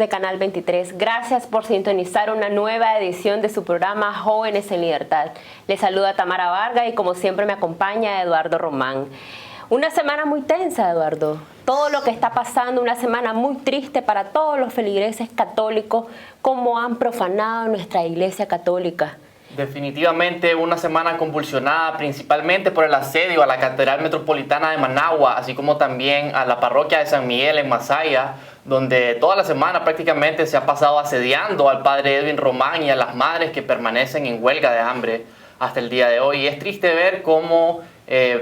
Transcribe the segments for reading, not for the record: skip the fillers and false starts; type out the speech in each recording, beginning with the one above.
de Canal 23. Gracias por sintonizar una nueva edición de su programa Jóvenes en Libertad. Les saluda Tamara Vargas y como siempre me acompaña Eduardo Román. Una semana muy tensa, Eduardo. Todo lo que está pasando, una semana muy triste para todos los feligreses católicos, cómo han profanado nuestra Iglesia Católica. Definitivamente una semana convulsionada, principalmente por el asedio a la Catedral Metropolitana de Managua, así como también a la parroquia de San Miguel en Masaya, donde toda la semana prácticamente se ha pasado asediando al padre Edwin Román y a las madres que permanecen en huelga de hambre hasta el día de hoy. Y es triste ver cómo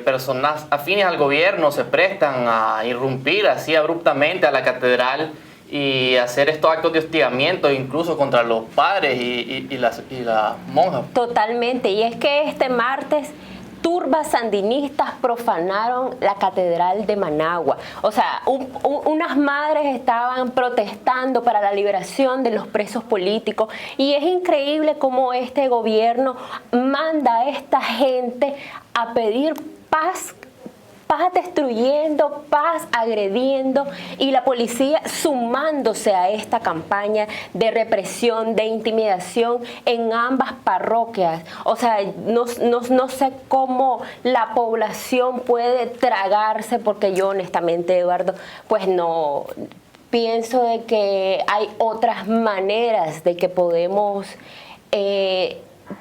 personas afines al gobierno se prestan a irrumpir así abruptamente a la catedral y hacer estos actos de hostigamiento incluso contra los padres y las monjas. Totalmente, y es que este martes turbas sandinistas profanaron la catedral de Managua. O sea, unas madres estaban protestando para la liberación de los presos políticos y es increíble cómo este gobierno manda a esta gente a pedir paz destruyendo, paz agrediendo y la policía sumándose a esta campaña de represión, de intimidación en ambas parroquias. O sea, no sé cómo la población puede tragarse, porque yo honestamente, Eduardo, pues no pienso de que hay otras maneras de que podemos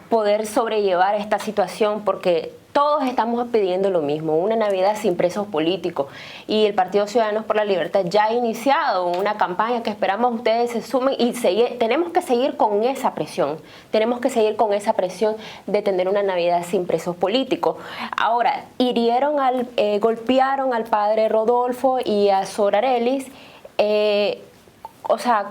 poder sobrellevar esta situación, porque todos estamos pidiendo lo mismo, una Navidad sin presos políticos, y el Partido Ciudadanos por la Libertad ya ha iniciado una campaña que esperamos ustedes se sumen y tenemos que seguir con esa presión, de tener una Navidad sin presos políticos. Ahora, golpearon al padre Rodolfo y a Sor Arelis, o sea,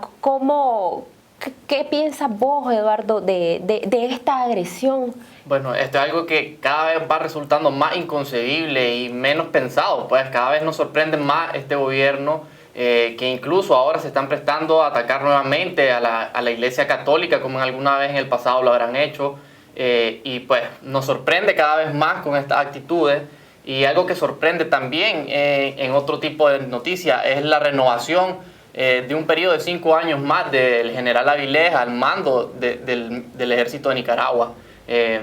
¿qué piensas vos, Eduardo, de esta agresión? Bueno, esto es algo que cada vez va resultando más inconcebible y menos pensado, pues cada vez nos sorprende más este gobierno, que incluso ahora se están prestando a atacar nuevamente a la Iglesia Católica, como alguna vez en el pasado lo habrán hecho, y pues nos sorprende cada vez más con estas actitudes. Y algo que sorprende también en otro tipo de noticias es la renovación de un periodo de 5 años más del general Avilés al mando del ejército de Nicaragua.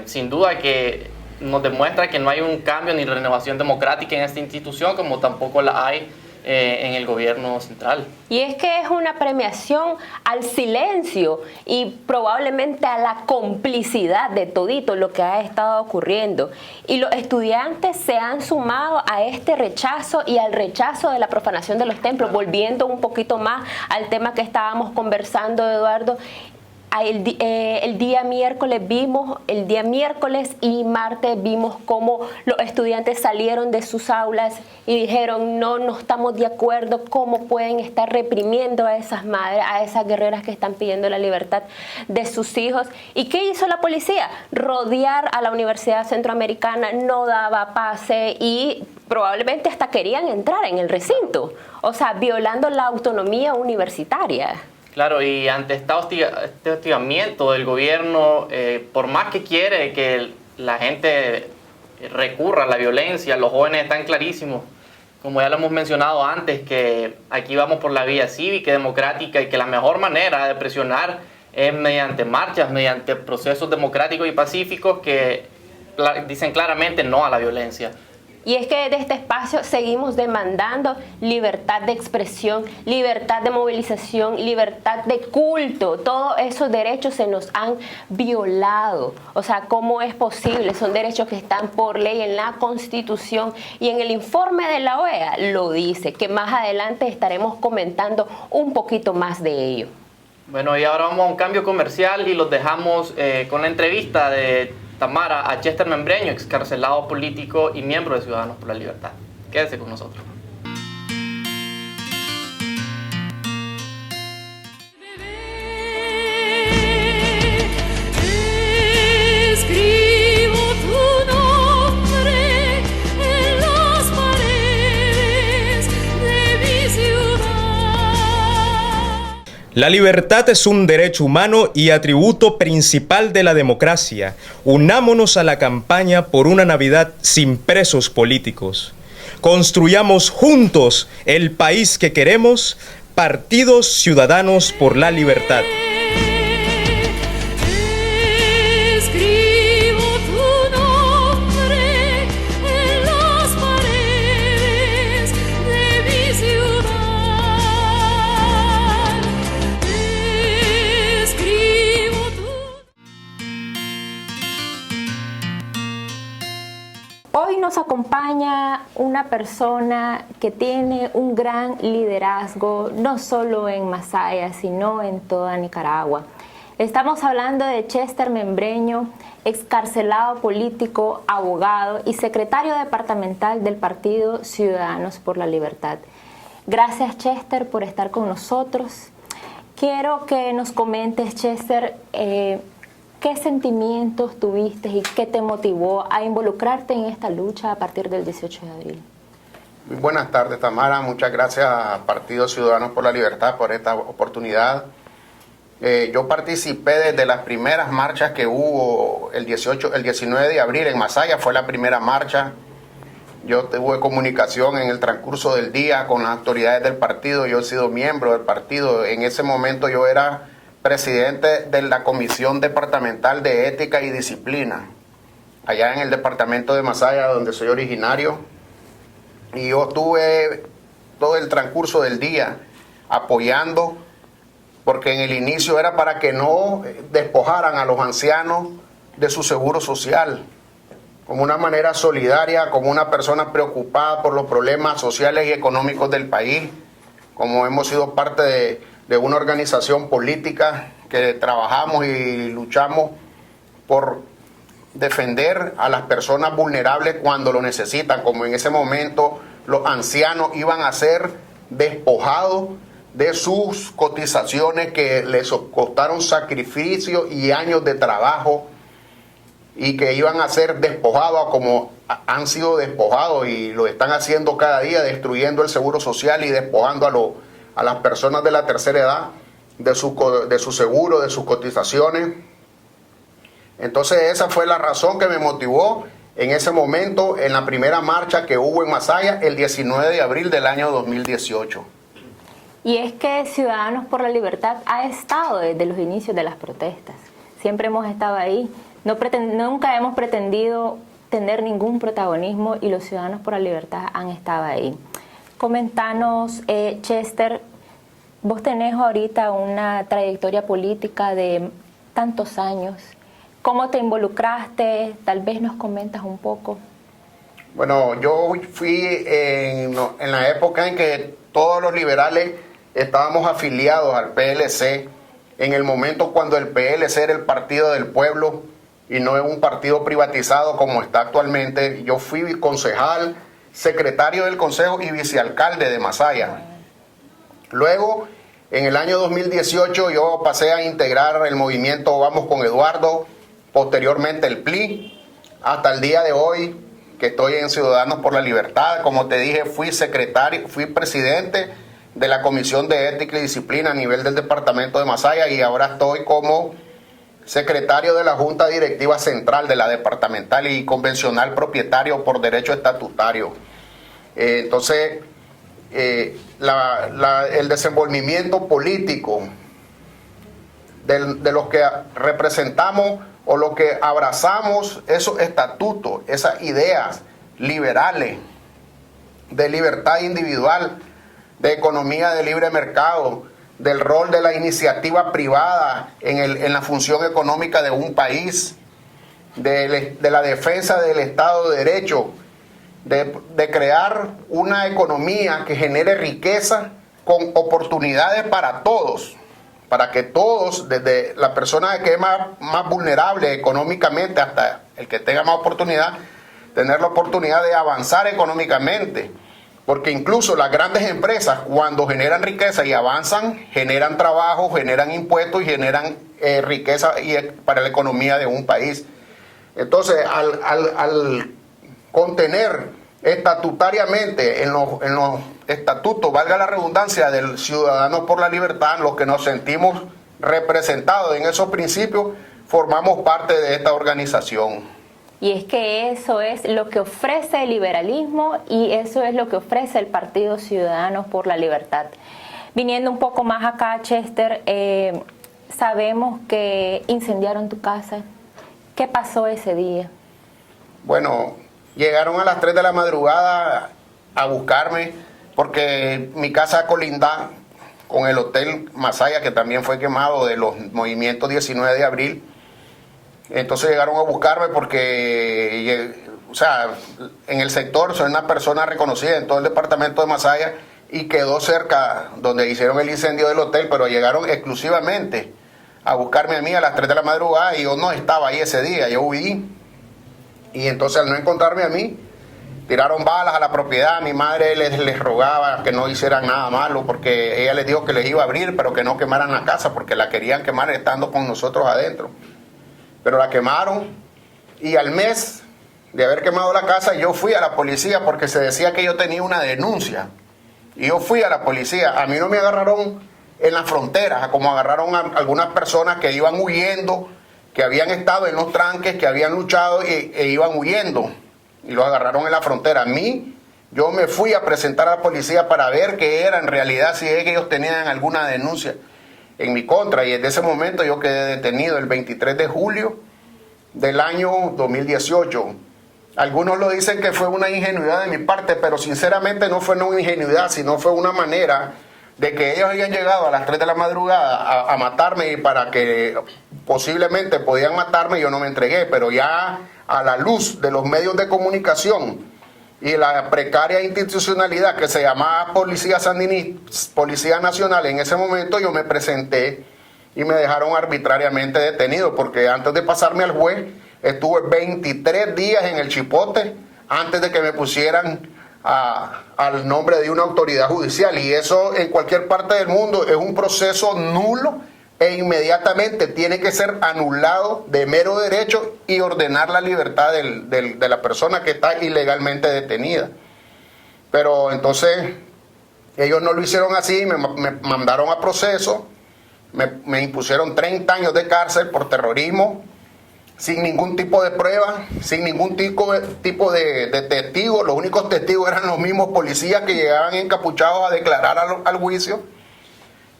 Sin duda que nos demuestra que no hay un cambio ni renovación democrática en esta institución, como tampoco la hay en el gobierno central. Y es que es una premiación al silencio y probablemente a la complicidad de todito lo que ha estado ocurriendo. Y los estudiantes se han sumado a este rechazo y al rechazo de la profanación de los templos, volviendo un poquito más al tema que estábamos conversando, Eduardo. El día miércoles y martes vimos cómo los estudiantes salieron de sus aulas y dijeron no estamos de acuerdo, cómo pueden estar reprimiendo a esas madres, a esas guerreras que están pidiendo la libertad de sus hijos. ¿Y qué hizo la policía? Rodear a la Universidad Centroamericana, no daba pase y probablemente hasta querían entrar en el recinto, o sea, violando la autonomía universitaria. Claro, y ante este hostigamiento del gobierno, por más que quiere que la gente recurra a la violencia, los jóvenes están clarísimos, como ya lo hemos mencionado antes, que aquí vamos por la vía cívica y democrática y que la mejor manera de presionar es mediante marchas, mediante procesos democráticos y pacíficos que dicen claramente no a la violencia. Y es que desde este espacio seguimos demandando libertad de expresión, libertad de movilización, libertad de culto. Todos esos derechos se nos han violado. O sea, ¿cómo es posible? Son derechos que están por ley en la Constitución y en el informe de la OEA lo dice, que más adelante estaremos comentando un poquito más de ello. Bueno, y ahora vamos a un cambio comercial y los dejamos con la entrevista de Tamara a Chester Membreño, excarcelado político y miembro de Ciudadanos por la Libertad. Quédese con nosotros. La libertad es un derecho humano y atributo principal de la democracia. Unámonos a la campaña por una Navidad sin presos políticos. Construyamos juntos el país que queremos Partido Ciudadanos por la Libertad. Hoy nos acompaña una persona que tiene un gran liderazgo, no solo en Masaya, sino en toda Nicaragua. Estamos hablando de Chester Membreño, excarcelado político, abogado y secretario departamental del Partido Ciudadanos por la Libertad. Gracias, Chester, por estar con nosotros. Quiero que nos comentes, Chester, ¿qué sentimientos tuviste y qué te motivó a involucrarte en esta lucha a partir del 18 de abril? Muy buenas tardes, Tamara. Muchas gracias a Partido Ciudadanos por la Libertad por esta oportunidad. Yo participé desde las primeras marchas que hubo el 19 de abril en Masaya, fue la primera marcha. Yo tuve comunicación en el transcurso del día con las autoridades del partido. Yo he sido miembro del partido. En ese momento yo era presidente de la Comisión Departamental de Ética y Disciplina, allá en el departamento de Masaya, donde soy originario. Y yo estuve todo el transcurso del día apoyando, porque en el inicio era para que no despojaran a los ancianos de su seguro social, como una manera solidaria, como una persona preocupada por los problemas sociales y económicos del país, como hemos sido parte de una organización política que trabajamos y luchamos por defender a las personas vulnerables cuando lo necesitan, como en ese momento los ancianos iban a ser despojados de sus cotizaciones que les costaron sacrificio y años de trabajo, y que iban a ser despojados como han sido despojados y lo están haciendo cada día, destruyendo el seguro social y despojando a las personas de la tercera edad de su seguro, de sus cotizaciones. Entonces esa fue la razón que me motivó en ese momento en la primera marcha que hubo en Masaya el 19 de abril del año 2018. Y es que Ciudadanos por la Libertad ha estado desde los inicios de las protestas. Siempre hemos estado ahí. Nunca hemos pretendido tener ningún protagonismo y los Ciudadanos por la Libertad han estado ahí. Comentanos, Chester, vos tenés ahorita una trayectoria política de tantos años. ¿Cómo te involucraste? Tal vez nos comentas un poco. Bueno, yo fui en la época en que todos los liberales estábamos afiliados al PLC, en el momento cuando el PLC era el Partido del Pueblo y no es un partido privatizado como está actualmente. Yo fui concejal, secretario del Consejo y vicealcalde de Masaya. Luego, en el año 2018, yo pasé a integrar el movimiento Vamos con Eduardo, posteriormente el PLI, hasta el día de hoy, que estoy en Ciudadanos por la Libertad. Como te dije, fui presidente de la Comisión de Ética y Disciplina a nivel del departamento de Masaya y ahora estoy como secretario de la Junta Directiva Central de la Departamental y convencional propietario por derecho estatutario. Entonces, el desenvolvimiento político de los que representamos o los que abrazamos esos estatutos, esas ideas liberales de libertad individual, de economía de libre mercado, del rol de la iniciativa privada en la función económica de un país, de la defensa del Estado de Derecho, de crear una economía que genere riqueza con oportunidades para todos, para que todos, desde la persona que es más vulnerable económicamente hasta el que tenga más oportunidad, tener la oportunidad de avanzar económicamente. Porque incluso las grandes empresas, cuando generan riqueza y avanzan, generan trabajo, generan impuestos y generan riqueza para la economía de un país. Entonces, al contener estatutariamente en los estatutos, valga la redundancia, del Ciudadanos por la Libertad, los que nos sentimos representados en esos principios, formamos parte de esta organización. Y es que eso es lo que ofrece el liberalismo y eso es lo que ofrece el Partido Ciudadanos por la Libertad. Viniendo un poco más acá, Chester, sabemos que incendiaron tu casa. ¿Qué pasó ese día? Bueno, llegaron a las 3 de la madrugada a buscarme porque mi casa colinda con el Hotel Masaya, que también fue quemado de los movimientos 19 de abril. Entonces llegaron a buscarme porque, o sea, en el sector soy una persona reconocida en todo el departamento de Masaya y quedó cerca donde hicieron el incendio del hotel, pero llegaron exclusivamente a buscarme a mí a las 3 de la madrugada y yo no estaba ahí ese día, yo huí. Y entonces al no encontrarme a mí, tiraron balas a la propiedad. Mi madre les rogaba que no hicieran nada malo porque ella les dijo que les iba a abrir, pero que no quemaran la casa porque la querían quemar estando con nosotros adentro. Pero la quemaron y al mes de haber quemado la casa yo fui a la policía porque se decía que yo tenía una denuncia. Y yo fui a la policía. A mí no me agarraron en la frontera, como agarraron a algunas personas que iban huyendo, que habían estado en los tranques, que habían luchado e iban huyendo. Y los agarraron en la frontera. A mí, yo me fui a presentar a la policía para ver qué era en realidad, si es que ellos tenían alguna denuncia en mi contra. Y desde ese momento yo quedé detenido el 23 de julio del año 2018. Algunos lo dicen que fue una ingenuidad de mi parte, pero sinceramente no fue una ingenuidad, sino fue una manera de que ellos habían llegado a las 3 de la madrugada a matarme y para que posiblemente podían matarme, yo no me entregué, pero ya a la luz de los medios de comunicación y la precaria institucionalidad que se llamaba Policía Sandinista, Policía Nacional, en ese momento yo me presenté y me dejaron arbitrariamente detenido, porque antes de pasarme al juez estuve 23 días en el Chipote antes de que me pusieran al nombre de una autoridad judicial, y eso en cualquier parte del mundo es un proceso nulo e inmediatamente tiene que ser anulado de mero derecho y ordenar la libertad de la persona que está ilegalmente detenida. Pero entonces ellos no lo hicieron así, me mandaron a proceso, me impusieron 30 años de cárcel por terrorismo, sin ningún tipo de prueba, sin ningún tipo de testigos. Los únicos testigos eran los mismos policías que llegaban encapuchados a declarar al juicio.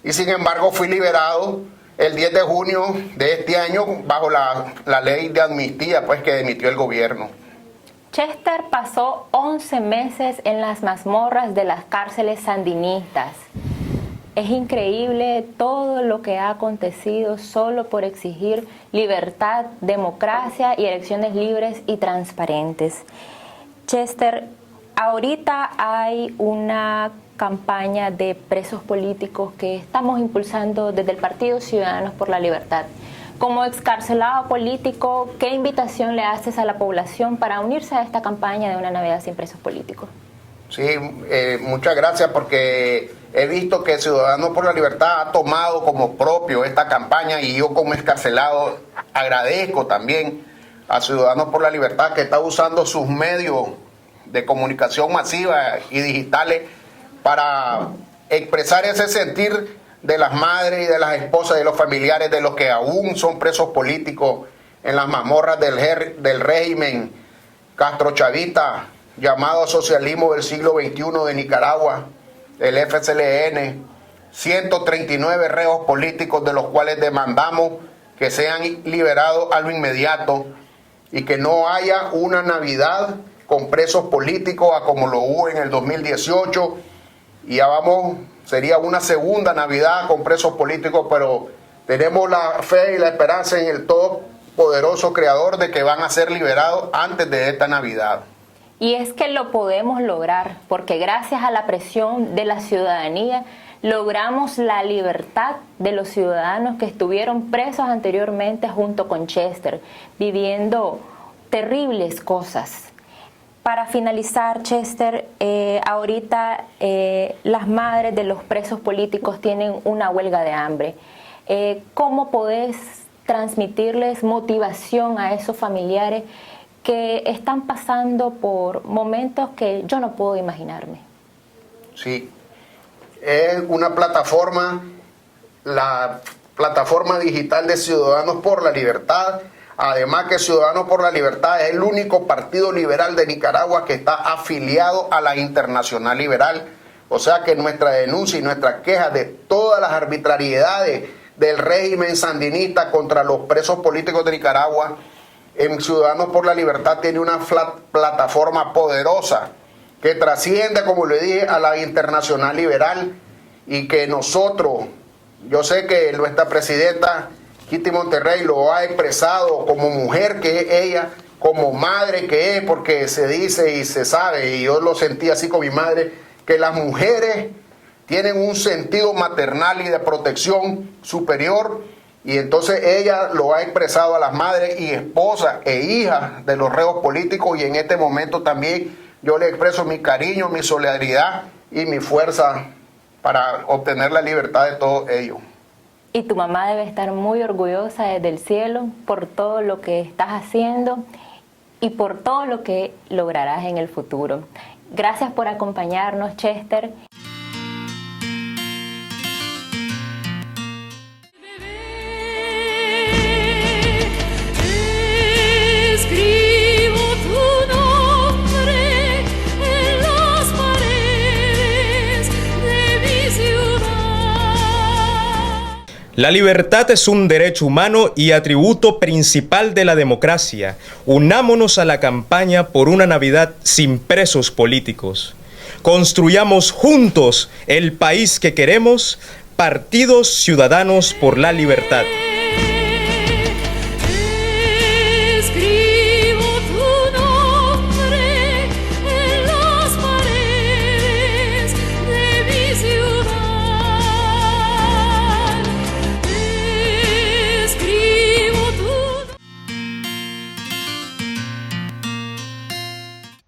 Y sin embargo fui liberado el 10 de junio de este año bajo la ley de amnistía pues, que emitió el gobierno. Chester pasó 11 meses en las mazmorras de las cárceles sandinistas. Es increíble todo lo que ha acontecido solo por exigir libertad, democracia y elecciones libres y transparentes. Chester, ahorita hay una campaña de presos políticos que estamos impulsando desde el Partido Ciudadanos por la Libertad. Como excarcelado político, ¿qué invitación le haces a la población para unirse a esta campaña de una Navidad sin presos políticos? Sí, muchas gracias, porque he visto que Ciudadanos por la Libertad ha tomado como propio esta campaña, y yo como excarcelado agradezco también a Ciudadanos por la Libertad que está usando sus medios de comunicación masiva y digitales para expresar ese sentir de las madres y de las esposas y de los familiares de los que aún son presos políticos en las mazmorras del régimen castrochavista llamado socialismo del siglo XXI de Nicaragua, el FSLN. 139 reos políticos, de los cuales demandamos que sean liberados a lo inmediato y que no haya una Navidad con presos políticos a como lo hubo en el 2018, y ya sería una segunda Navidad con presos políticos, pero tenemos la fe y la esperanza en el todopoderoso Creador de que van a ser liberados antes de esta Navidad. Y es que lo podemos lograr, porque gracias a la presión de la ciudadanía logramos la libertad de los ciudadanos que estuvieron presos anteriormente junto con Chester, viviendo terribles cosas. Para finalizar, Chester, ahorita las madres de los presos políticos tienen una huelga de hambre. ¿Cómo podés transmitirles motivación a esos familiares que están pasando por momentos que yo no puedo imaginarme? Sí, es una plataforma, la plataforma digital de Ciudadanos por la Libertad. Además que Ciudadanos por la Libertad es el único partido liberal de Nicaragua que está afiliado a la Internacional Liberal, O sea que nuestra denuncia y nuestra queja de todas las arbitrariedades del régimen sandinista contra los presos políticos de Nicaragua, en Ciudadanos por la Libertad tiene una plataforma poderosa que trasciende, como le dije, a la internacional liberal, y que nosotros, yo sé que nuestra presidenta Kitty Monterrey lo ha expresado como mujer que es ella, como madre que es, porque se dice y se sabe, y yo lo sentí así con mi madre, que las mujeres tienen un sentido maternal y de protección superior, y entonces ella lo ha expresado a las madres y esposas e hijas de los reos políticos, y en este momento también yo le expreso mi cariño, mi solidaridad y mi fuerza para obtener la libertad de todos ellos. Y tu mamá debe estar muy orgullosa desde el cielo por todo lo que estás haciendo y por todo lo que lograrás en el futuro. Gracias por acompañarnos, Chester. La libertad es un derecho humano y atributo principal de la democracia. Unámonos a la campaña por una Navidad sin presos políticos. Construyamos juntos el país que queremos, Partidos Ciudadanos por la Libertad.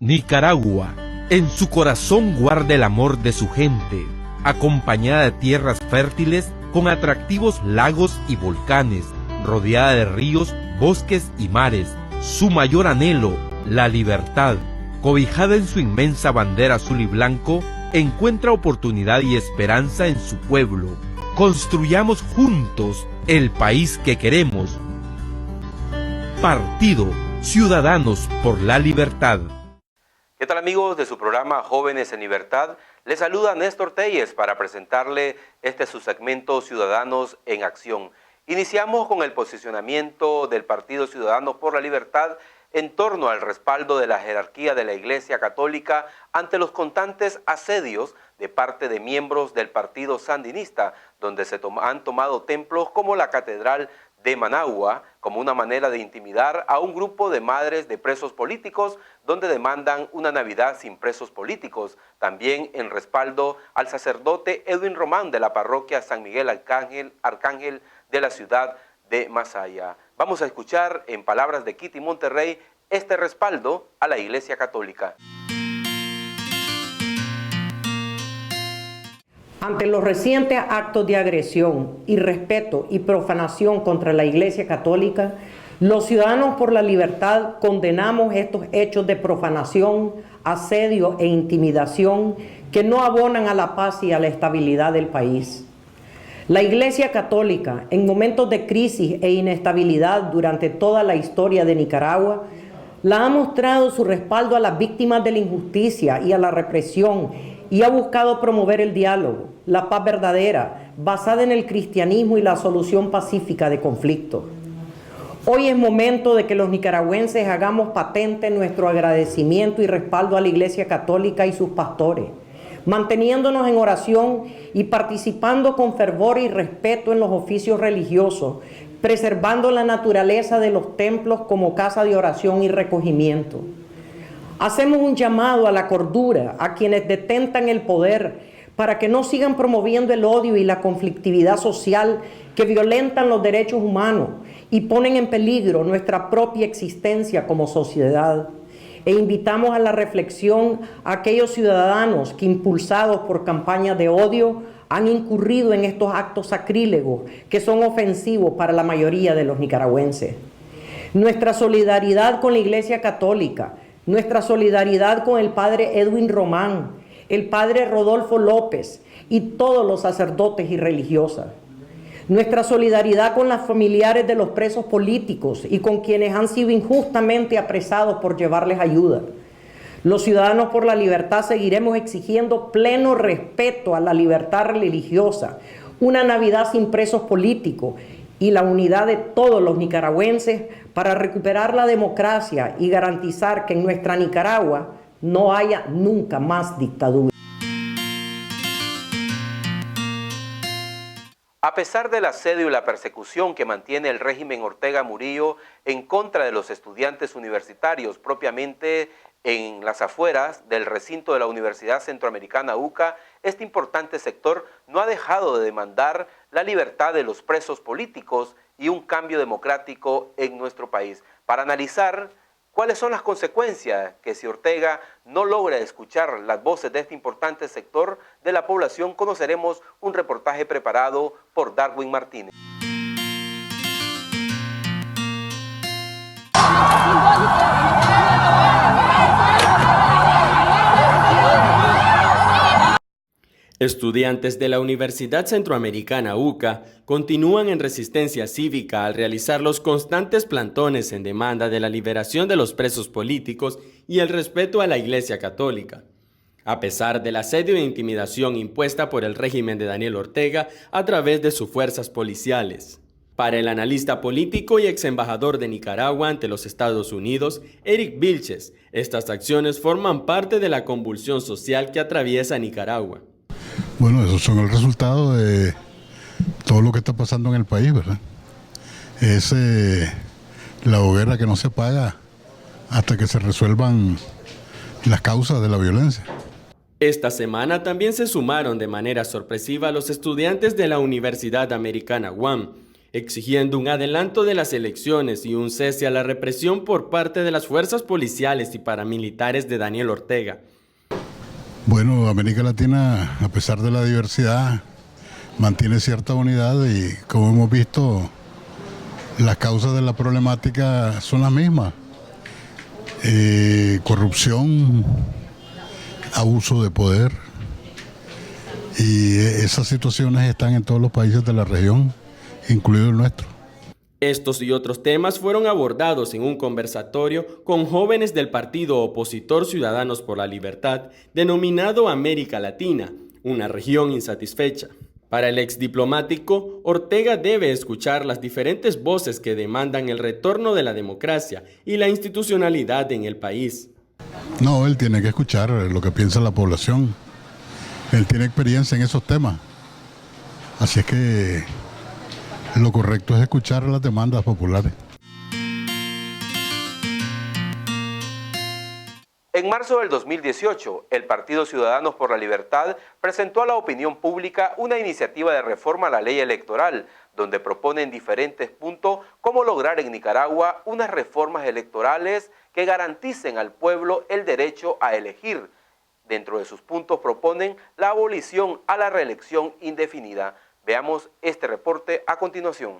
Nicaragua, en su corazón guarda el amor de su gente, acompañada de tierras fértiles con atractivos lagos y volcanes, rodeada de ríos, bosques y mares. Su mayor anhelo, la libertad, cobijada en su inmensa bandera azul y blanco, encuentra oportunidad y esperanza en su pueblo. Construyamos juntos el país que queremos. Partido Ciudadanos por la Libertad. ¿Qué tal, amigos de su programa Jóvenes en Libertad? Les saluda Néstor Telles para presentarle su segmento Ciudadanos en Acción. Iniciamos con el posicionamiento del Partido Ciudadanos por la Libertad en torno al respaldo de la jerarquía de la Iglesia Católica ante los constantes asedios de parte de miembros del Partido Sandinista, donde han tomado templos como la Catedral de Managua como una manera de intimidar a un grupo de madres de presos políticos, donde demandan una Navidad sin presos políticos. También en respaldo al sacerdote Edwin Román de la parroquia San Miguel Arcángel de la ciudad de Masaya. Vamos a escuchar en palabras de Kitty Monterrey este respaldo a la Iglesia Católica. Ante los recientes actos de agresión, irrespeto y profanación contra la Iglesia Católica, los Ciudadanos por la Libertad condenamos estos hechos de profanación, asedio e intimidación que no abonan a la paz y a la estabilidad del país. La Iglesia Católica, en momentos de crisis e inestabilidad durante toda la historia de Nicaragua, ha mostrado su respaldo a las víctimas de la injusticia y a la represión, y ha buscado promover el diálogo, la paz verdadera, basada en el cristianismo y la solución pacífica de conflictos. Hoy es momento de que los nicaragüenses hagamos patente nuestro agradecimiento y respaldo a la Iglesia Católica y sus pastores, manteniéndonos en oración y participando con fervor y respeto en los oficios religiosos, preservando la naturaleza de los templos como casa de oración y recogimiento. Hacemos un llamado a la cordura a quienes detentan el poder para que no sigan promoviendo el odio y la conflictividad social que violentan los derechos humanos y ponen en peligro nuestra propia existencia como sociedad. E invitamos a la reflexión a aquellos ciudadanos que, impulsados por campañas de odio, han incurrido en estos actos sacrílegos que son ofensivos para la mayoría de los nicaragüenses. Nuestra solidaridad con la Iglesia Católica, nuestra solidaridad con el padre Edwin Román, el padre Rodolfo López y todos los sacerdotes y religiosas. Nuestra solidaridad con las familiares de los presos políticos y con quienes han sido injustamente apresados por llevarles ayuda. Los ciudadanos por la libertad seguiremos exigiendo pleno respeto a la libertad religiosa, una Navidad sin presos políticos y la unidad de todos los nicaragüenses para recuperar la democracia y garantizar que en nuestra Nicaragua no haya nunca más dictadura. A pesar del asedio y la persecución que mantiene el régimen Ortega Murillo en contra de los estudiantes universitarios propiamente en las afueras del recinto de la Universidad Centroamericana UCA, este importante sector no ha dejado de demandar la libertad de los presos políticos y un cambio democrático en nuestro país. Para analizar cuáles son las consecuencias que si Ortega no logra escuchar las voces de este importante sector de la población, conoceremos un reportaje preparado por Darwin Martínez. Estudiantes de la Universidad Centroamericana UCA continúan en resistencia cívica al realizar los constantes plantones en demanda de la liberación de los presos políticos y el respeto a la Iglesia Católica, a pesar del asedio e intimidación impuesta por el régimen de Daniel Ortega a través de sus fuerzas policiales. Para el analista político y ex embajador de Nicaragua ante los Estados Unidos, Eric Vilches, estas acciones forman parte de la convulsión social que atraviesa Nicaragua. Bueno, esos son el resultado de todo lo que está pasando en el país, ¿verdad? Es la hoguera que no se apaga hasta que se resuelvan las causas de la violencia. Esta semana también se sumaron de manera sorpresiva los estudiantes de la Universidad Americana UAM, exigiendo un adelanto de las elecciones y un cese a la represión por parte de las fuerzas policiales y paramilitares de Daniel Ortega. Bueno, América Latina, a pesar de la diversidad, mantiene cierta unidad y, como hemos visto, las causas de la problemática son las mismas. Corrupción, abuso de poder, y esas situaciones están en todos los países de la región, incluido el nuestro. Estos y otros temas fueron abordados en un conversatorio con jóvenes del partido opositor Ciudadanos por la Libertad, denominado América Latina, una región insatisfecha. Para el exdiplomático, Ortega debe escuchar las diferentes voces que demandan el retorno de la democracia y la institucionalidad en el país. No, él tiene que escuchar lo que piensa la población. Él tiene experiencia en esos temas. Así es que lo correcto es escuchar las demandas populares. En marzo del 2018, el Partido Ciudadanos por la Libertad presentó a la opinión pública una iniciativa de reforma a la ley electoral, donde propone en diferentes puntos cómo lograr en Nicaragua unas reformas electorales que garanticen al pueblo el derecho a elegir. Dentro de sus puntos proponen la abolición a la reelección indefinida. Veamos este reporte a continuación.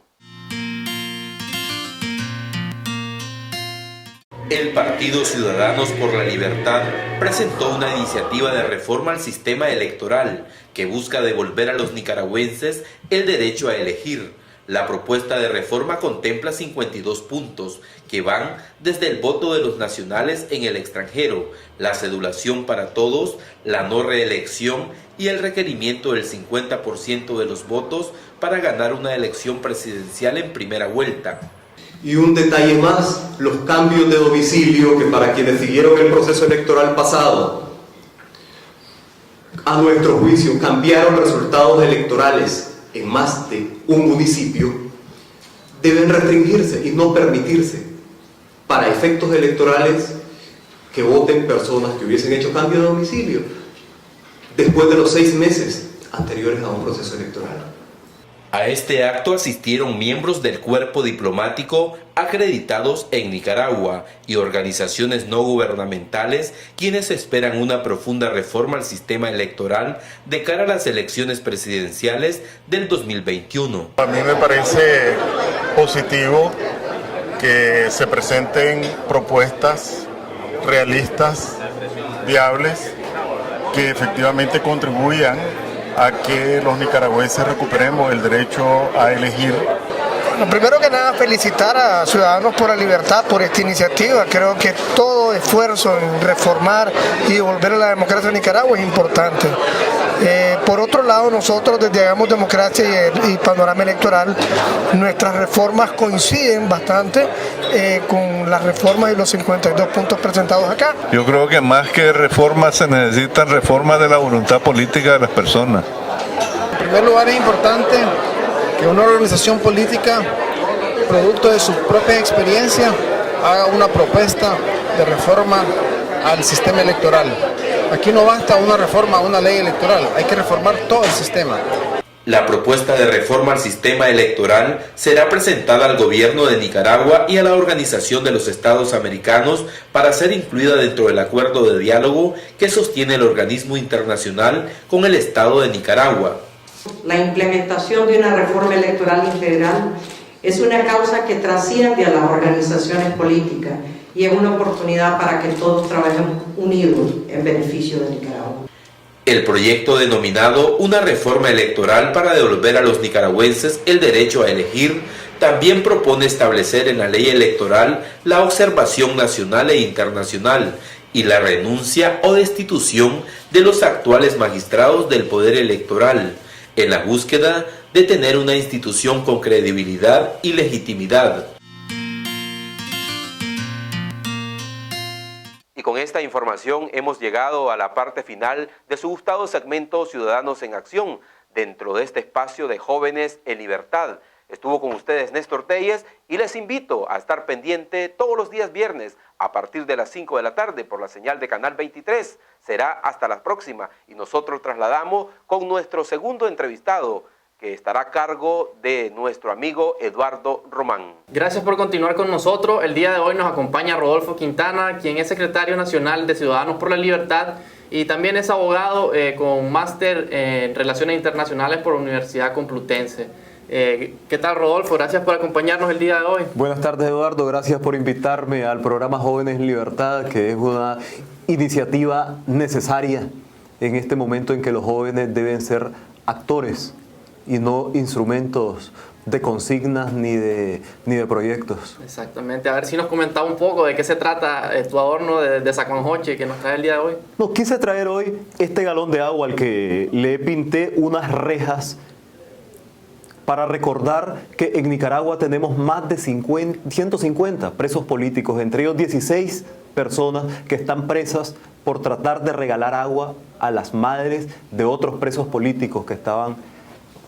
El Partido Ciudadanos por la Libertad presentó una iniciativa de reforma al sistema electoral que busca devolver a los nicaragüenses el derecho a elegir. La propuesta de reforma contempla 52 puntos que van desde el voto de los nacionales en el extranjero, la cedulación para todos, la no reelección y el requerimiento del 50% de los votos para ganar una elección presidencial en primera vuelta. Y un detalle más, los cambios de domicilio que para quienes siguieron el proceso electoral pasado, a nuestro juicio, cambiaron resultados electorales en más de un municipio, deben restringirse y no permitirse para efectos electorales que voten personas que hubiesen hecho cambio de domicilio después de los 6 meses anteriores a un proceso electoral. A este acto asistieron miembros del cuerpo diplomático acreditados en Nicaragua y organizaciones no gubernamentales, quienes esperan una profunda reforma al sistema electoral de cara a las elecciones presidenciales del 2021. A mí me parece positivo que se presenten propuestas realistas, viables, que efectivamente contribuyan a que los nicaragüenses recuperemos el derecho a elegir Bueno, primero que nada felicitar a Ciudadanos por la Libertad por esta iniciativa. Creo que todo esfuerzo en reformar y devolver a la democracia en Nicaragua es importante. Por otro lado, nosotros desde Hagamos Democracia y Panorama Electoral, nuestras reformas coinciden bastante con las reformas y los 52 puntos presentados acá. Yo creo que más que reformas se necesitan reformas de la voluntad política de las personas. En primer lugar, es importante que una organización política, producto de su propia experiencia, haga una propuesta de reforma al sistema electoral. Aquí no basta una reforma a una ley electoral, hay que reformar todo el sistema. La propuesta de reforma al sistema electoral será presentada al gobierno de Nicaragua y a la Organización de los Estados Americanos para ser incluida dentro del acuerdo de diálogo que sostiene el organismo internacional con el Estado de Nicaragua. La implementación de una reforma electoral integral es una causa que trasciende a las organizaciones políticas y es una oportunidad para que todos trabajemos unidos en beneficio de Nicaragua. El proyecto denominado Una reforma electoral para devolver a los nicaragüenses el derecho a elegir también propone establecer en la ley electoral la observación nacional e internacional y la renuncia o destitución de los actuales magistrados del poder electoral, en la búsqueda de tener una institución con credibilidad y legitimidad. Y con esta información hemos llegado a la parte final de su gustado segmento Ciudadanos en Acción, dentro de este espacio de Jóvenes en Libertad. Estuvo con ustedes Néstor Telles y les invito a estar pendiente todos los días viernes a partir de las 5 de la tarde por la señal de Canal 23. Será hasta la próxima y nosotros trasladamos con nuestro segundo entrevistado, que estará a cargo de nuestro amigo Eduardo Román. Gracias por continuar con nosotros. El día de hoy nos acompaña Rodolfo Quintana, quien es secretario nacional de Ciudadanos por la Libertad y también es abogado con máster en Relaciones Internacionales por la Universidad Complutense. ¿Qué tal, Rodolfo? Gracias por acompañarnos el día de hoy. Buenas tardes, Eduardo. Gracias por invitarme al programa Jóvenes en Libertad, que es una iniciativa necesaria en este momento en que los jóvenes deben ser actores y no instrumentos de consignas ni de proyectos. Exactamente. A ver si nos comentaba un poco de qué se trata tu adorno de Sacuanjoche que nos trae el día de hoy. No, quise traer hoy este galón de agua al que le pinté unas rejas para recordar que en Nicaragua tenemos más de 150 presos políticos, entre ellos 16 personas que están presas por tratar de regalar agua a las madres de otros presos políticos que estaban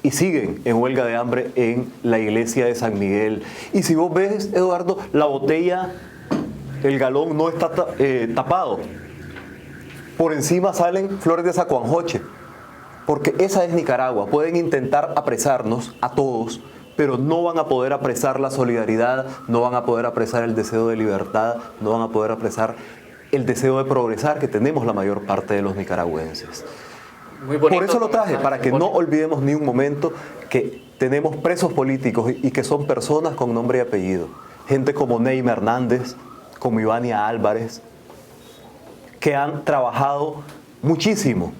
y siguen en huelga de hambre en la iglesia de San Miguel. Y si vos ves, Eduardo, la botella, el galón no está tapado. Por encima salen flores de Sacuanjoche, porque esa es Nicaragua. Pueden intentar apresarnos a todos, pero no van a poder apresar la solidaridad, no van a poder apresar el deseo de libertad, no van a poder apresar el deseo de progresar que tenemos la mayor parte de los nicaragüenses. Muy bonito. Por eso lo traje, para que no olvidemos ni un momento que tenemos presos políticos y que son personas con nombre y apellido. Gente como Neyma Hernández, como Ivania Álvarez, que han trabajado muchísimo.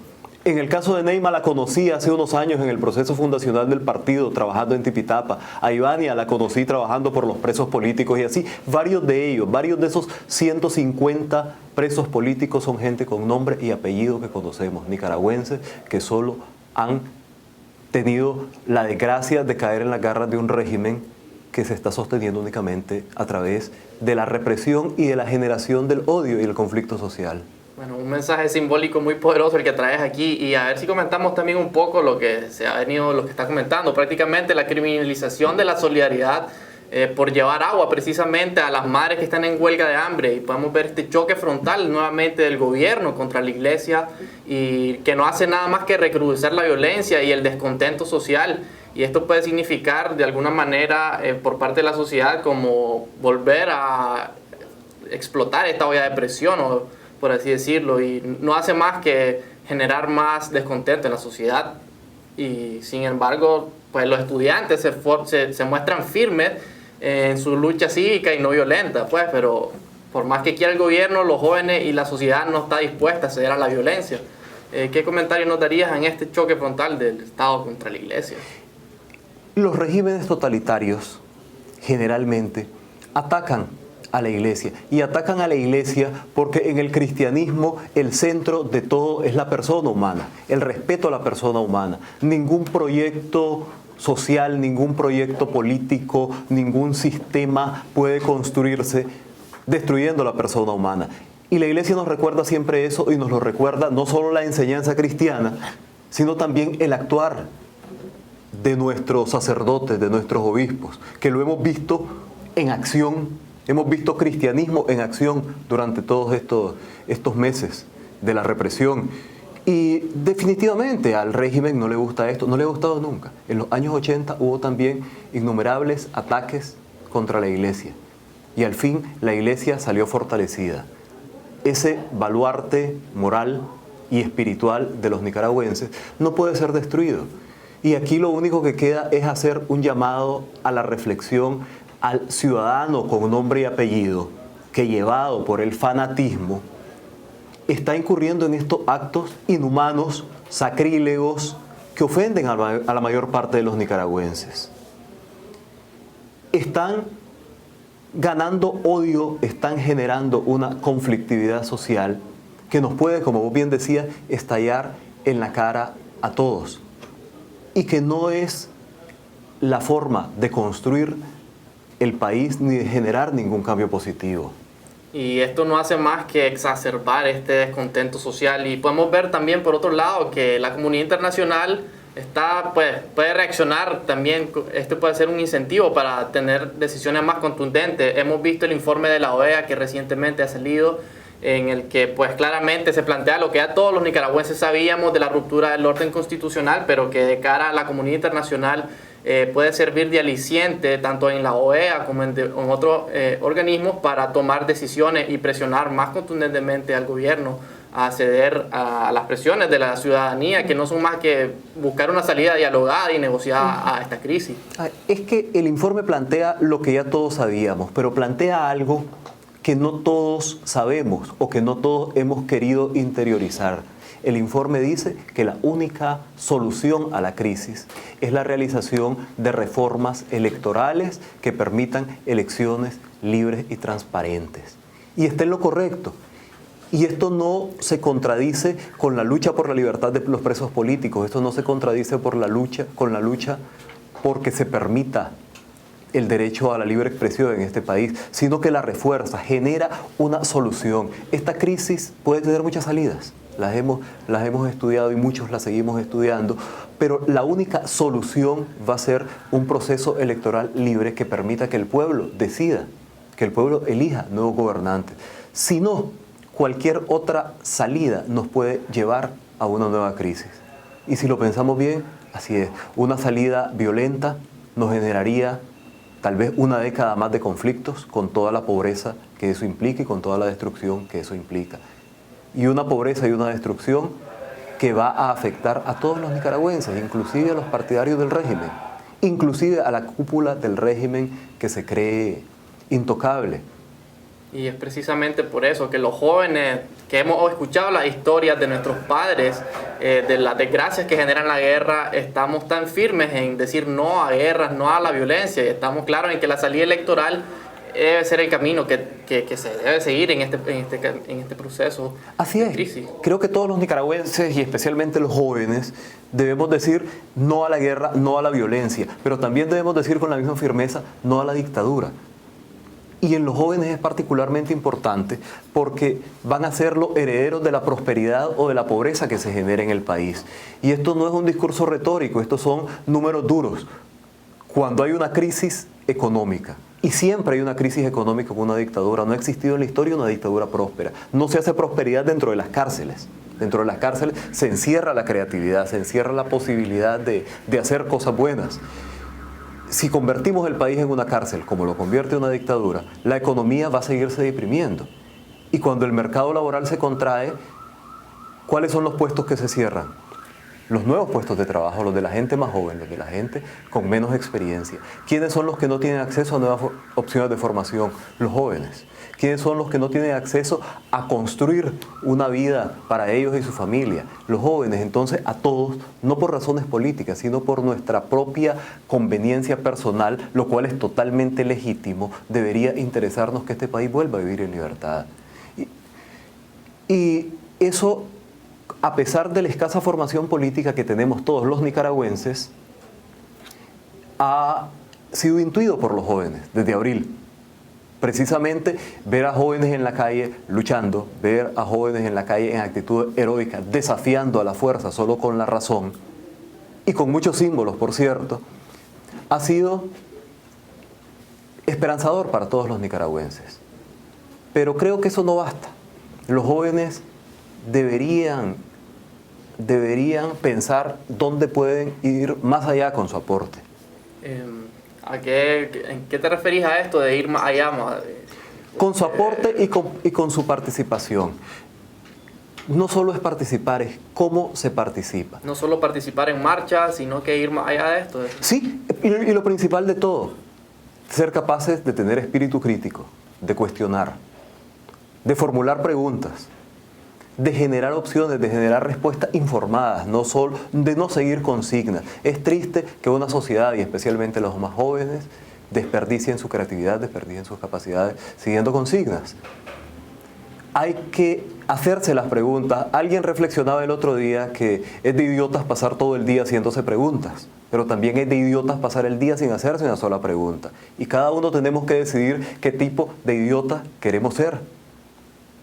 En el caso de Neyma la conocí hace unos años en el proceso fundacional del partido, trabajando en Tipitapa. A Ivania la conocí trabajando por los presos políticos y así. Varios de ellos, varios de esos 150 presos políticos son gente con nombre y apellido que conocemos, nicaragüenses que solo han tenido la desgracia de caer en las garras de un régimen que se está sosteniendo únicamente a través de la represión y de la generación del odio y el conflicto social. Bueno, un mensaje simbólico muy poderoso el que traes aquí, y a ver si comentamos también un poco lo que está comentando, prácticamente la criminalización de la solidaridad por llevar agua precisamente a las madres que están en huelga de hambre, y podemos ver este choque frontal nuevamente del gobierno contra la iglesia, y que no hace nada más que recrudecer la violencia y el descontento social, y esto puede significar de alguna manera por parte de la sociedad como volver a explotar esta olla de presión, o por así decirlo, y no hace más que generar más descontento en la sociedad. Y sin embargo, pues los estudiantes se muestran firmes en su lucha cívica y no violenta, pues, pero por más que quiera el gobierno, los jóvenes y la sociedad no está dispuesta a ceder a la violencia. ¿Qué comentario nos darías en este choque frontal del Estado contra la iglesia? Los regímenes totalitarios generalmente atacan a la iglesia. Y atacan a la iglesia porque en el cristianismo el centro de todo es la persona humana, el respeto a la persona humana. Ningún proyecto social, ningún proyecto político, ningún sistema puede construirse destruyendo a la persona humana. Y la iglesia nos recuerda siempre eso, y nos lo recuerda no solo la enseñanza cristiana, sino también el actuar de nuestros sacerdotes, de nuestros obispos, que lo hemos visto en acción, hemos visto cristianismo en acción durante todos estos meses de la represión. Y definitivamente al régimen no le gusta esto, no le ha gustado nunca. En los años 80 hubo también innumerables ataques contra la iglesia, y al fin la iglesia salió fortalecida. Ese baluarte moral y espiritual de los nicaragüenses no puede ser destruido. Y aquí lo único que queda es hacer un llamado a la reflexión al ciudadano con nombre y apellido que, llevado por el fanatismo, está incurriendo en estos actos inhumanos, sacrílegos, que ofenden a la mayor parte de los nicaragüenses. Están ganando odio, están generando una conflictividad social que nos puede, como vos bien decías, estallar en la cara a todos, y que no es la forma de construir el país ni de generar ningún cambio positivo. Y esto no hace más que exacerbar este descontento social. Y podemos ver también, por otro lado, que la comunidad internacional puede reaccionar también. Este puede ser un incentivo para tener decisiones más contundentes. Hemos visto el informe de la OEA que recientemente ha salido, en el que pues claramente se plantea lo que ya todos los nicaragüenses sabíamos de la ruptura del orden constitucional, pero que de cara a la comunidad internacional puede servir de aliciente tanto en la OEA como en otros organismos para tomar decisiones y presionar más contundentemente al gobierno a ceder a las presiones de la ciudadanía, que no son más que buscar una salida dialogada y negociada a esta crisis. Es que el informe plantea lo que ya todos sabíamos, pero plantea algo que no todos sabemos o que no todos hemos querido interiorizar. El informe dice que la única solución a la crisis es la realización de reformas electorales que permitan elecciones libres y transparentes. Y está en lo correcto. Y esto no se contradice con la lucha por la libertad de los presos políticos. Esto no se contradice con la lucha porque se permita el derecho a la libre expresión en este país, sino que la refuerza, genera una solución. Esta crisis puede tener muchas salidas, las hemos estudiado y muchos las seguimos estudiando, pero la única solución va a ser un proceso electoral libre que permita que el pueblo decida, que el pueblo elija nuevos gobernantes. Si no, cualquier otra salida nos puede llevar a una nueva crisis. Y si lo pensamos bien, así es, una salida violenta nos generaría tal vez una década más de conflictos, con toda la pobreza que eso implica y con toda la destrucción que eso implica. Y una pobreza y una destrucción que va a afectar a todos los nicaragüenses, inclusive a los partidarios del régimen, inclusive a la cúpula del régimen que se cree intocable. Y es precisamente por eso que los jóvenes que hemos escuchado las historias de nuestros padres, de las desgracias que generan la guerra, estamos tan firmes en decir no a guerras, no a la violencia, y estamos claros en que la salida electoral debe ser el camino que se debe seguir en este proceso. Así es. Crisis. Creo que todos los nicaragüenses y especialmente los jóvenes debemos decir no a la guerra, no a la violencia, pero también debemos decir con la misma firmeza no a la dictadura. Y en los jóvenes es particularmente importante porque van a ser los herederos de la prosperidad o de la pobreza que se genera en el país. Y esto no es un discurso retórico, estos son números duros. Cuando hay una crisis económica, y siempre hay una crisis económica con una dictadura, no ha existido en la historia una dictadura próspera. No se hace prosperidad dentro de las cárceles. Dentro de las cárceles se encierra la creatividad, se encierra la posibilidad de hacer cosas buenas. Si convertimos el país en una cárcel, como lo convierte una dictadura, la economía va a seguirse deprimiendo. Y cuando el mercado laboral se contrae, ¿cuáles son los puestos que se cierran? Los nuevos puestos de trabajo, los de la gente más joven, los de la gente con menos experiencia. ¿Quiénes son los que no tienen acceso a nuevas opciones de formación? Los jóvenes. ¿Quiénes son los que no tienen acceso a construir una vida para ellos y su familia? Los jóvenes. Entonces, a todos, no por razones políticas, sino por nuestra propia conveniencia personal, lo cual es totalmente legítimo, debería interesarnos que este país vuelva a vivir en libertad. Y eso, a pesar de la escasa formación política que tenemos todos los nicaragüenses, ha sido intuido por los jóvenes desde abril. Precisamente ver a jóvenes en la calle luchando, ver a jóvenes en la calle en actitud heroica, desafiando a la fuerza solo con la razón, y con muchos símbolos, por cierto, ha sido esperanzador para todos los nicaragüenses. Pero creo que eso no basta. Los jóvenes deberían pensar dónde pueden ir más allá con su aporte. ¿En qué te referís a esto de ir más allá? Con su aporte y con su participación. No solo es participar, es cómo se participa. No solo participar en marchas, sino que ir más allá de esto. Sí, y lo principal de todo, ser capaces de tener espíritu crítico, de cuestionar, de formular preguntas, de generar opciones, de generar respuestas informadas, de no seguir consignas. Es triste que una sociedad, y especialmente los más jóvenes, desperdicien su creatividad, desperdicien sus capacidades siguiendo consignas. Hay que hacerse las preguntas. Alguien reflexionaba el otro día que es de idiotas pasar todo el día haciéndose preguntas, pero también es de idiotas pasar el día sin hacerse una sola pregunta. Y cada uno tenemos que decidir qué tipo de idiota queremos ser.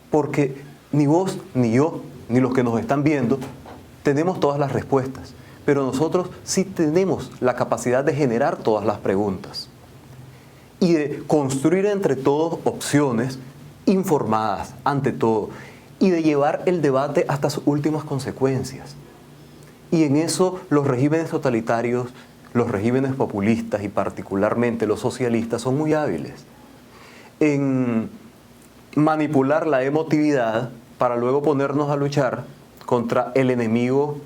Porque ni vos, ni yo, ni los que nos están viendo, tenemos todas las respuestas. Pero nosotros sí tenemos la capacidad de generar todas las preguntas y de construir entre todos opciones informadas, ante todo, y de llevar el debate hasta sus últimas consecuencias. Y en eso los regímenes totalitarios, los regímenes populistas y particularmente los socialistas son muy hábiles en manipular la emotividad para luego ponernos a luchar contra el enemigo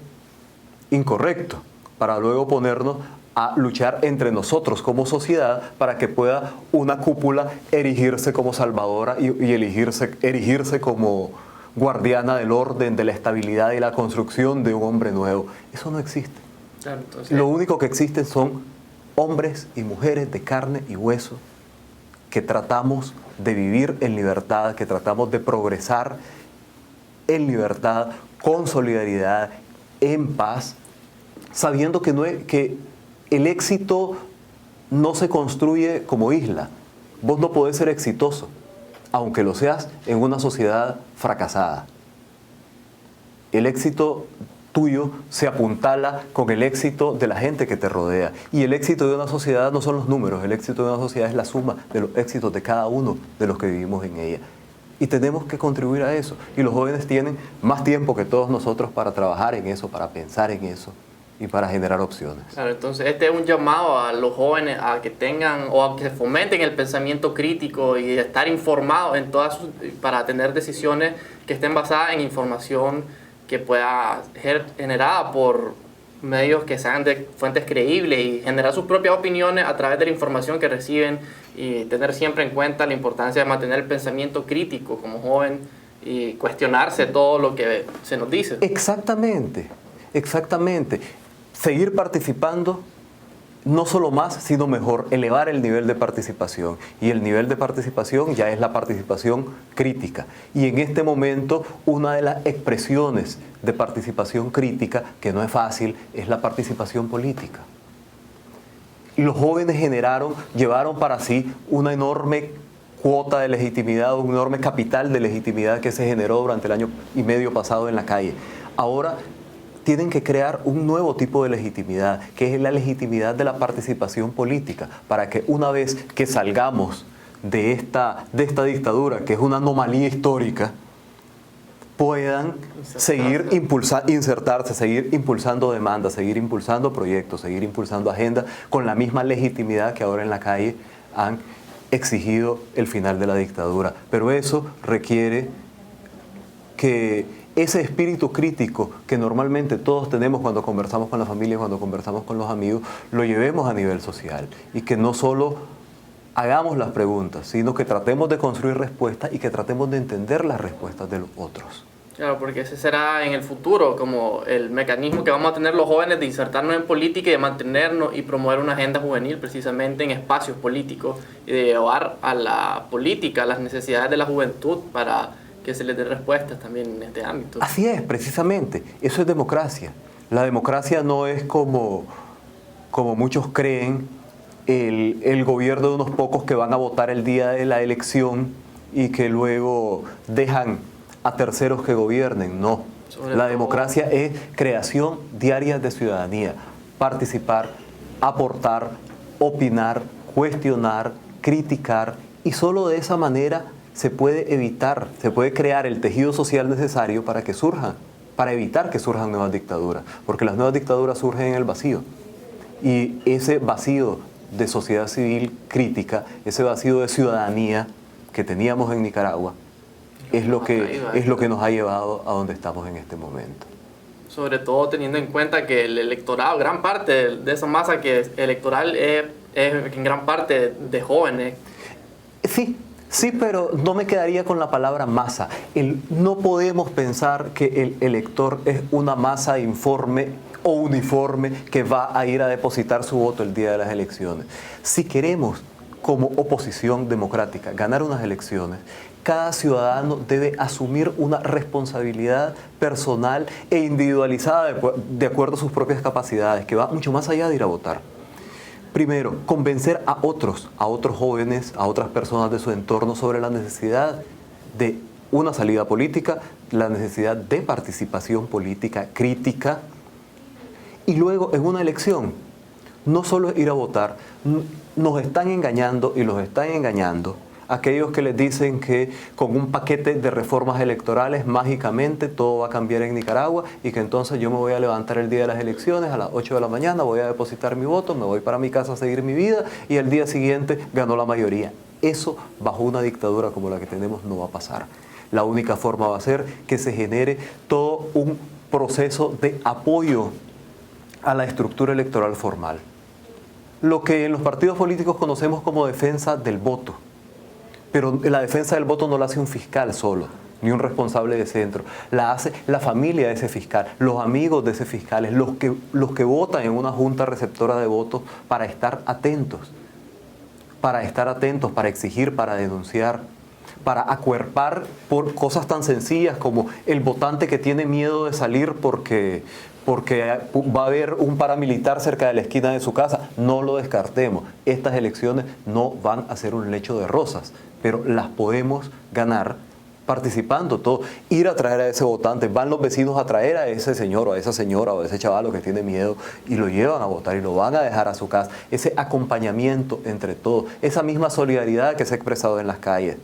incorrecto, para luego ponernos a luchar entre nosotros como sociedad para que pueda una cúpula erigirse como salvadora y erigirse como guardiana del orden, de la estabilidad y la construcción de un hombre nuevo. Eso no existe. Claro, entonces, lo único que existen son hombres y mujeres de carne y hueso que tratamos de vivir en libertad, que tratamos de progresar en libertad, con solidaridad, en paz, sabiendo que el éxito no se construye como isla. Vos no podés ser exitoso, aunque lo seas en una sociedad fracasada. El éxito tuyo se apuntala con el éxito de la gente que te rodea. Y el éxito de una sociedad no son los números, el éxito de una sociedad es la suma de los éxitos de cada uno de los que vivimos en ella. Y tenemos que contribuir a eso. Y los jóvenes tienen más tiempo que todos nosotros para trabajar en eso, para pensar en eso y para generar opciones. Claro, entonces este es un llamado a los jóvenes a que tengan o a que fomenten el pensamiento crítico y estar informados en para tener decisiones que estén basadas en información que pueda ser generada por medios que sean de fuentes creíbles y generar sus propias opiniones a través de la información que reciben y tener siempre en cuenta la importancia de mantener el pensamiento crítico como joven y cuestionarse todo lo que se nos dice. Exactamente, exactamente. Seguir participando, no solo más, sino mejor, elevar el nivel de participación. Y el nivel de participación ya es la participación crítica. Y en este momento, una de las expresiones de participación crítica, que no es fácil, es la participación política. Y los jóvenes llevaron para sí una enorme cuota de legitimidad, un enorme capital de legitimidad que se generó durante el año y medio pasado en la calle. Ahora tienen que crear un nuevo tipo de legitimidad, que es la legitimidad de la participación política, para que una vez que salgamos de esta dictadura, que es una anomalía histórica, puedan seguir insertarse, seguir impulsando demandas, seguir impulsando proyectos, seguir impulsando agendas con la misma legitimidad que ahora en la calle han exigido el final de la dictadura. Pero eso requiere que ese espíritu crítico que normalmente todos tenemos cuando conversamos con la familia, cuando conversamos con los amigos, lo llevemos a nivel social y que no solo hagamos las preguntas, sino que tratemos de construir respuestas y que tratemos de entender las respuestas de los otros. Claro, porque ese será en el futuro como el mecanismo que vamos a tener los jóvenes de insertarnos en política y de mantenernos y promover una agenda juvenil precisamente en espacios políticos y de llevar a la política las necesidades de la juventud para que se les dé respuestas también en este ámbito. Así es, precisamente, eso es democracia. La democracia no es como muchos creen, el gobierno de unos pocos que van a votar el día de la elección y que luego dejan a terceros que gobiernen. No, la democracia es creación diaria de ciudadanía, participar, aportar, opinar, cuestionar, criticar, y solo de esa manera se puede evitar, se puede crear el tejido social necesario para que surjan, para evitar que surjan nuevas dictaduras, porque las nuevas dictaduras surgen en el vacío, y ese vacío de sociedad civil crítica, ese vacío de ciudadanía que teníamos en Nicaragua, es lo que nos ha llevado a donde estamos en este momento. Sobre todo teniendo en cuenta que el electorado, gran parte de esa masa que electoral es en gran parte de jóvenes. Sí, pero no me quedaría con la palabra masa. No podemos pensar que el elector es una masa informe o uniforme que va a ir a depositar su voto el día de las elecciones. Si queremos, como oposición democrática, ganar unas elecciones, cada ciudadano debe asumir una responsabilidad personal e individualizada de acuerdo a sus propias capacidades, que va mucho más allá de ir a votar. Primero, convencer a otros jóvenes, a otras personas de su entorno sobre la necesidad de una salida política, la necesidad de participación política crítica, y luego en una elección, no solo es ir a votar, nos están engañando y los están engañando aquellos que les dicen que con un paquete de reformas electorales mágicamente todo va a cambiar en Nicaragua y que entonces yo me voy a levantar el día de las elecciones a las 8 de la mañana, voy a depositar mi voto, me voy para mi casa a seguir mi vida y el día siguiente ganó la mayoría. Eso bajo una dictadura como la que tenemos no va a pasar. La única forma va a ser que se genere todo un proceso de apoyo a la estructura electoral formal. Lo que en los partidos políticos conocemos como defensa del voto. Pero la defensa del voto no la hace un fiscal solo, ni un responsable de centro. La hace la familia de ese fiscal, los amigos de ese fiscal, los que votan en una junta receptora de votos para estar atentos, para exigir, para denunciar, para acuerpar por cosas tan sencillas como el votante que tiene miedo de salir porque va a haber un paramilitar cerca de la esquina de su casa. No lo descartemos. Estas elecciones no van a ser un lecho de rosas, pero las podemos ganar participando todo. Ir a traer a ese votante, van los vecinos a traer a ese señor o a esa señora o a ese chavalo que tiene miedo y lo llevan a votar y lo van a dejar a su casa. Ese acompañamiento entre todos, esa misma solidaridad que se ha expresado en las calles.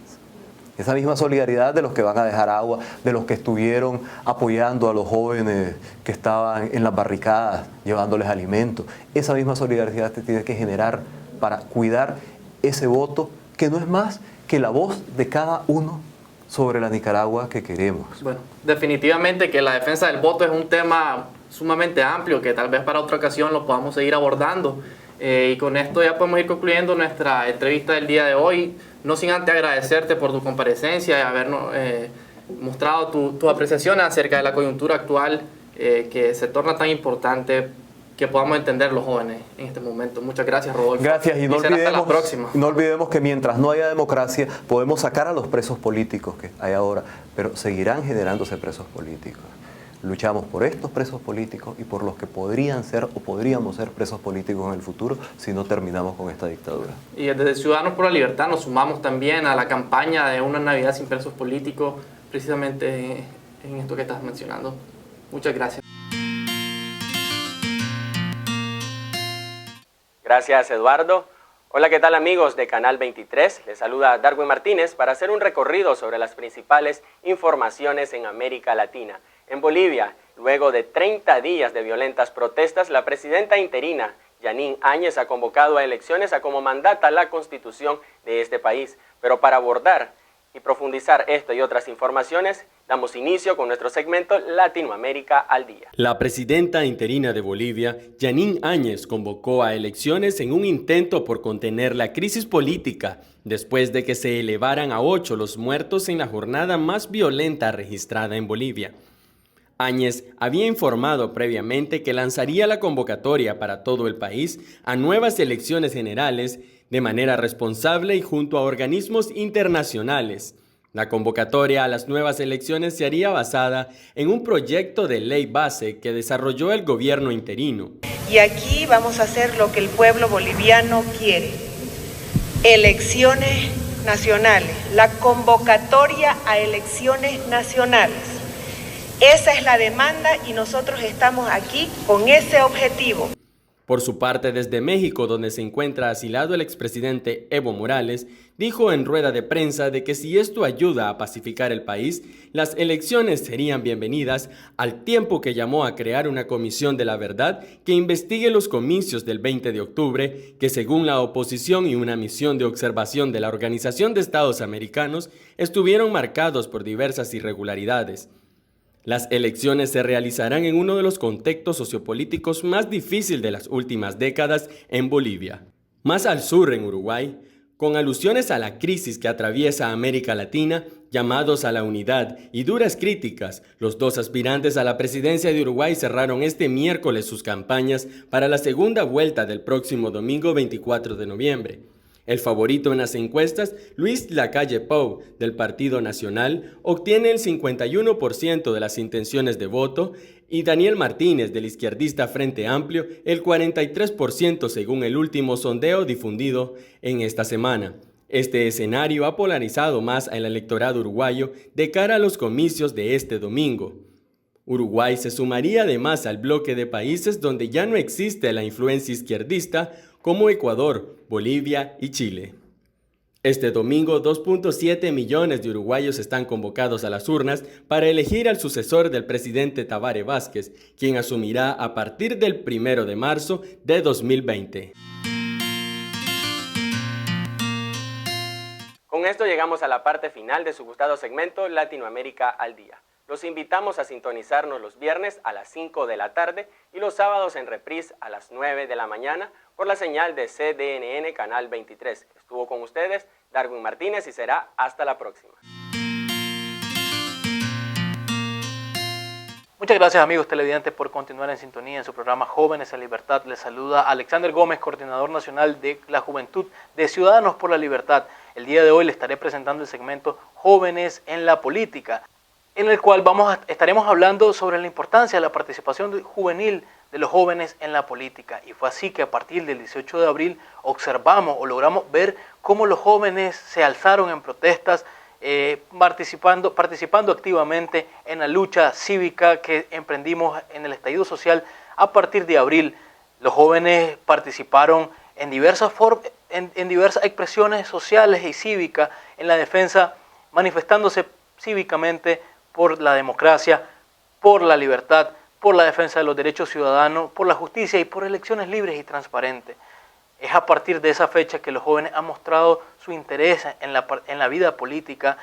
Esa misma solidaridad de los que van a dejar agua, de los que estuvieron apoyando a los jóvenes que estaban en las barricadas, llevándoles alimentos. Esa misma solidaridad se tiene que generar para cuidar ese voto, que no es más que la voz de cada uno sobre la Nicaragua que queremos. Bueno, definitivamente que la defensa del voto es un tema sumamente amplio, que tal vez para otra ocasión lo podamos seguir abordando. Y con esto ya podemos ir concluyendo nuestra entrevista del día de hoy. No sin antes agradecerte por tu comparecencia y habernos mostrado tu apreciación acerca de la coyuntura actual que se torna tan importante que podamos entender los jóvenes en este momento. Muchas gracias, Rodolfo. Gracias, y hasta la próxima. No olvidemos que mientras no haya democracia podemos sacar a los presos políticos que hay ahora, pero seguirán generándose presos políticos. Luchamos por estos presos políticos y por los que podrían ser o podríamos ser presos políticos en el futuro si no terminamos con esta dictadura. Y desde Ciudadanos por la Libertad nos sumamos también a la campaña de una Navidad sin presos políticos, precisamente en esto que estás mencionando. Muchas gracias. Gracias, Eduardo. Hola, ¿qué tal, amigos de Canal 23? Les saluda Darwin Martínez para hacer un recorrido sobre las principales informaciones en América Latina. En Bolivia, luego de 30 días de violentas protestas, la presidenta interina, Jeanine Áñez, ha convocado a elecciones a como mandata la Constitución de este país. Pero para abordar y profundizar esto y otras informaciones, Damos inicio con nuestro segmento Latinoamérica al Día. La presidenta interina de Bolivia, Jeanine Áñez, convocó a elecciones en un intento por contener la crisis política, después de que se elevaran a 8 los muertos en la jornada más violenta registrada en Bolivia. Áñez había informado previamente que lanzaría la convocatoria para todo el país a nuevas elecciones generales de manera responsable y junto a organismos internacionales. La convocatoria a las nuevas elecciones se haría basada en un proyecto de ley base que desarrolló el gobierno interino. Y aquí vamos a hacer lo que el pueblo boliviano quiere. Elecciones nacionales, la convocatoria a elecciones nacionales. Esa es la demanda y nosotros estamos aquí con ese objetivo. Por su parte, desde México, donde se encuentra asilado el expresidente Evo Morales, dijo en rueda de prensa de que si esto ayuda a pacificar el país, las elecciones serían bienvenidas, al tiempo que llamó a crear una comisión de la verdad que investigue los comicios del 20 de octubre, que según la oposición y una misión de observación de la Organización de Estados Americanos, estuvieron marcados por diversas irregularidades. Las elecciones se realizarán en uno de los contextos sociopolíticos más difíciles de las últimas décadas en Bolivia. Más al sur, en Uruguay, con alusiones a la crisis que atraviesa América Latina, llamados a la unidad y duras críticas, los dos aspirantes a la presidencia de Uruguay cerraron este miércoles sus campañas para la segunda vuelta del próximo domingo 24 de noviembre. El favorito en las encuestas, Luis Lacalle Pou, del Partido Nacional, obtiene el 51% de las intenciones de voto y Daniel Martínez, del izquierdista Frente Amplio, el 43% según el último sondeo difundido en esta semana. Este escenario ha polarizado más al electorado uruguayo de cara a los comicios de este domingo. Uruguay se sumaría además al bloque de países donde ya no existe la influencia izquierdista, como Ecuador, Bolivia y Chile. Este domingo, 2.7 millones de uruguayos están convocados a las urnas para elegir al sucesor del presidente Tabaré Vázquez, quien asumirá a partir del 1 de marzo de 2020. Con esto llegamos a la parte final de su gustado segmento Latinoamérica al Día. Los invitamos a sintonizarnos los viernes a las 5 de la tarde y los sábados en reprise a las 9 de la mañana por la señal de CDNN Canal 23. Estuvo con ustedes Darwin Martínez y será hasta la próxima. Muchas gracias, amigos televidentes, por continuar en sintonía en su programa Jóvenes en Libertad. Les saluda Alexander Gómez, coordinador nacional de la Juventud de Ciudadanos por la Libertad. El día de hoy les estaré presentando el segmento Jóvenes en la Política, en el cual estaremos hablando sobre la importancia de la participación juvenil de los jóvenes en la política. Y fue así que a partir del 18 de abril observamos o logramos ver cómo los jóvenes se alzaron en protestas, participando activamente en la lucha cívica que emprendimos en el estallido social a partir de abril. Los jóvenes participaron en diversas expresiones sociales y cívicas en la defensa, manifestándose cívicamente por la democracia, por la libertad, por la defensa de los derechos ciudadanos, por la justicia y por elecciones libres y transparentes. Es a partir de esa fecha que los jóvenes han mostrado su interés en la vida política,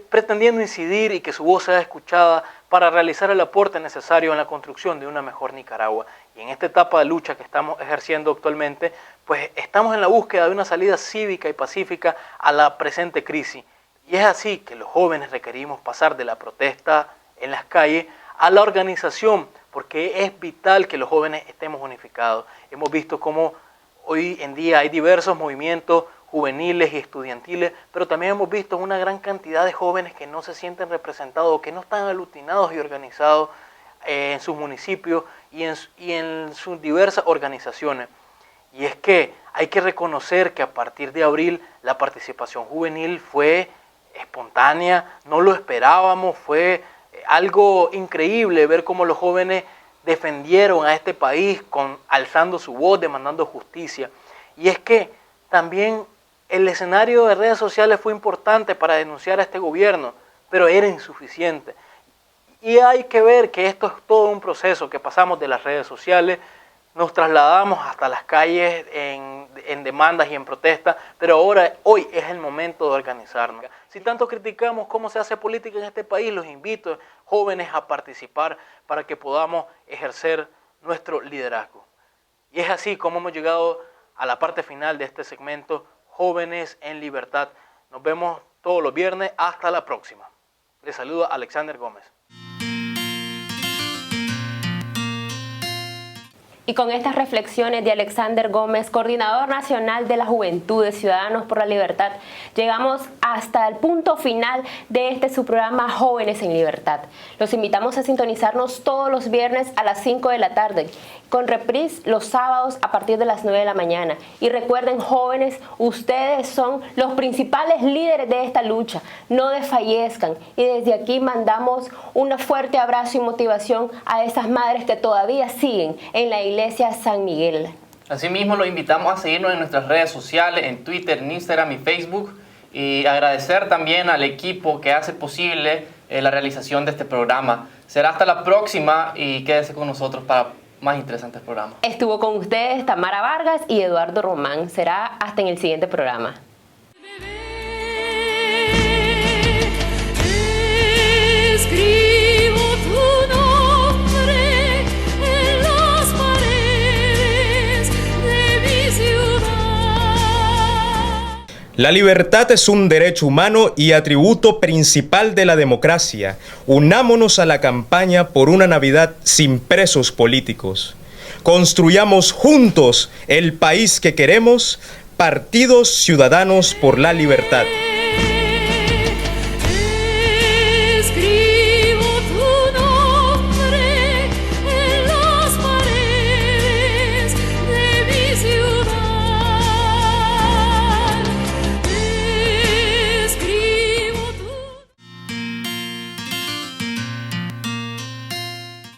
pretendiendo incidir y que su voz sea escuchada para realizar el aporte necesario en la construcción de una mejor Nicaragua. Y en esta etapa de lucha que estamos ejerciendo actualmente, pues estamos en la búsqueda de una salida cívica y pacífica a la presente crisis. Y es así que los jóvenes requerimos pasar de la protesta en las calles a la organización, porque es vital que los jóvenes estemos unificados. Hemos visto cómo hoy en día hay diversos movimientos juveniles y estudiantiles, pero también hemos visto una gran cantidad de jóvenes que no se sienten representados, que no están aglutinados y organizados en sus municipios y en sus diversas organizaciones. Y es que hay que reconocer que a partir de abril la participación juvenil fue espontánea, no lo esperábamos, fue algo increíble ver cómo los jóvenes defendieron a este país alzando su voz, demandando justicia. Y es que también el escenario de redes sociales fue importante para denunciar a este gobierno, pero era insuficiente. Y hay que ver que esto es todo un proceso, que pasamos de las redes sociales, nos trasladamos hasta las calles en demandas y en protesta, pero hoy es el momento de organizarnos. Si tanto criticamos cómo se hace política en este país, los invito, jóvenes, a participar para que podamos ejercer nuestro liderazgo. Y es así como hemos llegado a la parte final de este segmento, Jóvenes en Libertad. Nos vemos todos los viernes. Hasta la próxima. Les saluda Alexander Gómez. Y con estas reflexiones de Alexander Gómez, coordinador nacional de la Juventud de Ciudadanos por la Libertad, llegamos hasta el punto final de su programa Jóvenes en Libertad. Los invitamos a sintonizarnos todos los viernes a las 5 de la tarde, con reprise los sábados a partir de las 9 de la mañana. Y recuerden, jóvenes, ustedes son los principales líderes de esta lucha. No desfallezcan. Y desde aquí mandamos un fuerte abrazo y motivación a esas madres que todavía siguen en la Iglesia San Miguel. Asimismo, los invitamos a seguirnos en nuestras redes sociales, en Twitter, en Instagram y Facebook, y agradecer también al equipo que hace posible la realización de este programa. Será hasta la próxima y quédese con nosotros para más interesantes programas. Estuvo con ustedes Tamara Vargas y Eduardo Román. Será hasta en el siguiente programa. La libertad es un derecho humano y atributo principal de la democracia. Unámonos a la campaña por una Navidad sin presos políticos. Construyamos juntos el país que queremos, Partidos Ciudadanos por la Libertad.